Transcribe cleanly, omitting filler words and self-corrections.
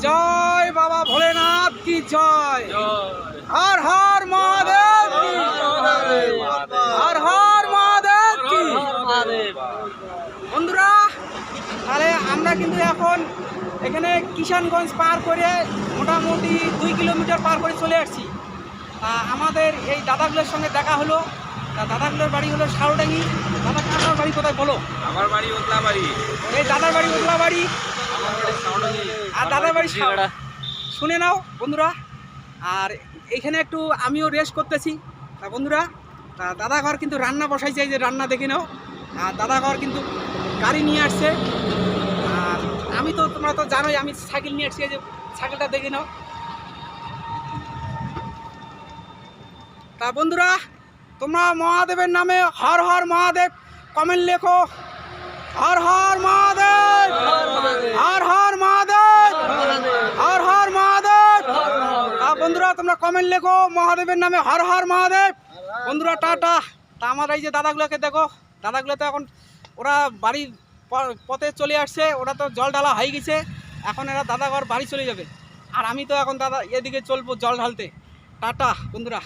জয় বাবা ভোলেনাথ কি জয়। হর হর মহাদেব কি, হর হর মহাদেব কি। বন্ধুরা, তাহলে আমরা কিন্তু এখন এখানে কিষানগঞ্জ পার করে মোটামুটি 2 কিলোমিটার পার করে চলে আসছি। আমাদের এই দাদাগুলোর সঙ্গে দেখা হলো। দাদাগুলোর বাড়ি হলো সারোডাঙ্গি। দাদা, আপনার বাড়ি কোথায় বলো? আমার বাড়ি ওদলাবাড়ি। এই দাদার বাড়ি ওদলাবাড়ি, আমার বাড়ি সারোডাঙ্গি। আর দাদার বাড়ি শুনে নাও বন্ধুরা। আর এখানে একটু আমিও রেস্ট করতেছি। বন্ধুরা, দাদা ঘর কিন্তু রান্না বসাইছে, এই যে রান্না দেখে নাও। আর দাদা ঘর কিন্তু গাড়ি নিয়ে আসছে। আর আমি তো, তোমরা তো জানোই, আমি সাইকেল নিয়ে আসছি। এই যে সাইকেলটা দেখে নাও। তা বন্ধুরা, তোমরা মহাদেবের নামে হর হর মহাদেব কমেন্ট লেখো। হর হর মহাদেব, হর হর মহাদেব, হর হর মহাদেব। বন্ধুরা, তোমরা কমেন্ট লেখো মহাদেবের নামে হর হর মহাদেব। বন্ধুরা, টাটা। তা আমার এই যে দাদাগুলোকে দেখো, দাদাগুলো তো এখন ওরা বাড়ির পথে চলে আসছে। ওরা তো জল ঢালা হয়ে গেছে, এখন এরা দাদা ঘর বাড়ি চলে যাবে। আর আমি তো এখন দাদা এদিকে চলবো জল ঢালতে। টাটা বন্ধুরা।